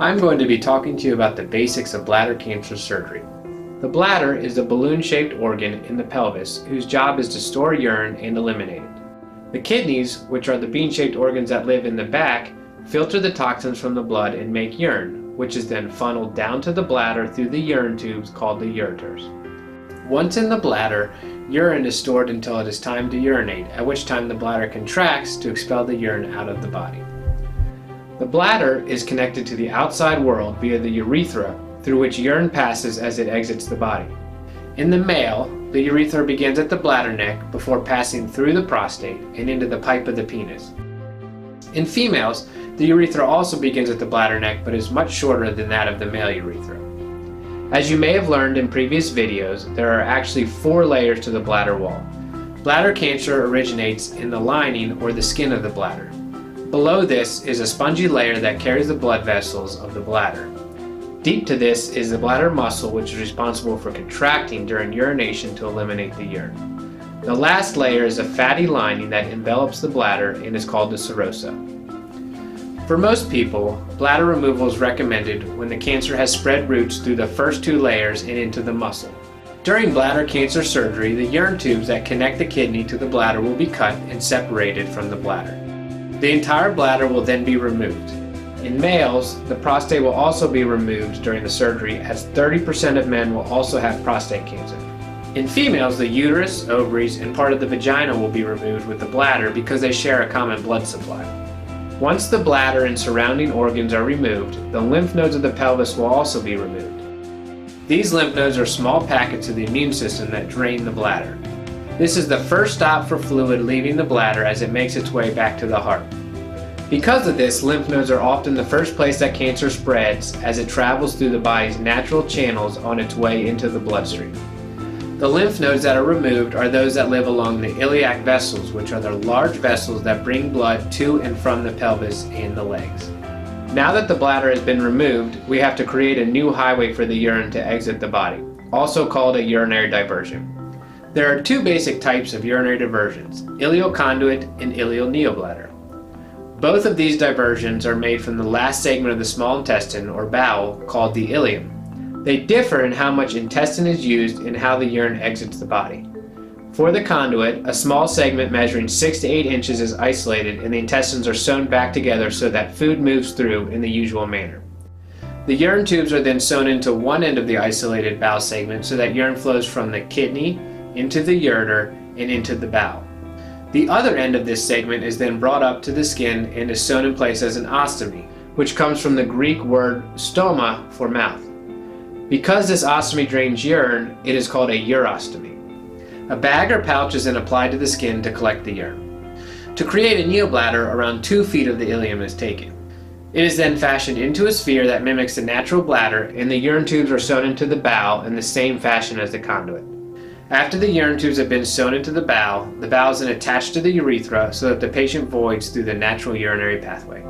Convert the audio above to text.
I'm going to be talking to you about the basics of bladder cancer surgery. The bladder is a balloon-shaped organ in the pelvis whose job is to store urine and eliminate it. The kidneys, which are the bean-shaped organs that live in the back, filter the toxins from the blood and make urine, which is then funneled down to the bladder through the urine tubes called the ureters. Once in the bladder, urine is stored until it is time to urinate, at which time the bladder contracts to expel the urine out of the body. The bladder is connected to the outside world via the urethra, through which urine passes as it exits the body. In the male, the urethra begins at the bladder neck before passing through the prostate and into the pipe of the penis. In females, the urethra also begins at the bladder neck but is much shorter than that of the male urethra. As you may have learned in previous videos, there are actually 4 layers to the bladder wall. Bladder cancer originates in the lining or the skin of the bladder. Below this is a spongy layer that carries the blood vessels of the bladder. Deep to this is the bladder muscle, which is responsible for contracting during urination to eliminate the urine. The last layer is a fatty lining that envelops the bladder and is called the serosa. For most people, bladder removal is recommended when the cancer has spread roots through the first 2 layers and into the muscle. During bladder cancer surgery, the urine tubes that connect the kidney to the bladder will be cut and separated from the bladder. The entire bladder will then be removed. In males, the prostate will also be removed during the surgery, as 30% of men will also have prostate cancer. In females, the uterus, ovaries, and part of the vagina will be removed with the bladder because they share a common blood supply. Once the bladder and surrounding organs are removed, the lymph nodes of the pelvis will also be removed. These lymph nodes are small packets of the immune system that drain the bladder. This is the first stop for fluid leaving the bladder as it makes its way back to the heart. Because of this, lymph nodes are often the first place that cancer spreads as it travels through the body's natural channels on its way into the bloodstream. The lymph nodes that are removed are those that live along the iliac vessels, which are the large vessels that bring blood to and from the pelvis and the legs. Now that the bladder has been removed, we have to create a new highway for the urine to exit the body, also called a urinary diversion. There are 2 basic types of urinary diversions, ileoconduit and ileoneobladder. Both of these diversions are made from the last segment of the small intestine, or bowel, called the ileum. They differ in how much intestine is used and how the urine exits the body. For the conduit, a small segment measuring 6 to 8 inches is isolated and the intestines are sewn back together so that food moves through in the usual manner. The urine tubes are then sewn into one end of the isolated bowel segment so that urine flows from the kidney into the ureter and into the bowel. The other end of this segment is then brought up to the skin and is sewn in place as an ostomy, which comes from the Greek word stoma for mouth. Because this ostomy drains urine, it is called a urostomy. A bag or pouch is then applied to the skin to collect the urine. To create a neobladder, around 2 feet of the ileum is taken. It is then fashioned into a sphere that mimics the natural bladder, and the urine tubes are sewn into the bowel in the same fashion as the conduit. After the urine tubes have been sewn into the bowel is then attached to the urethra so that the patient voids through the natural urinary pathway.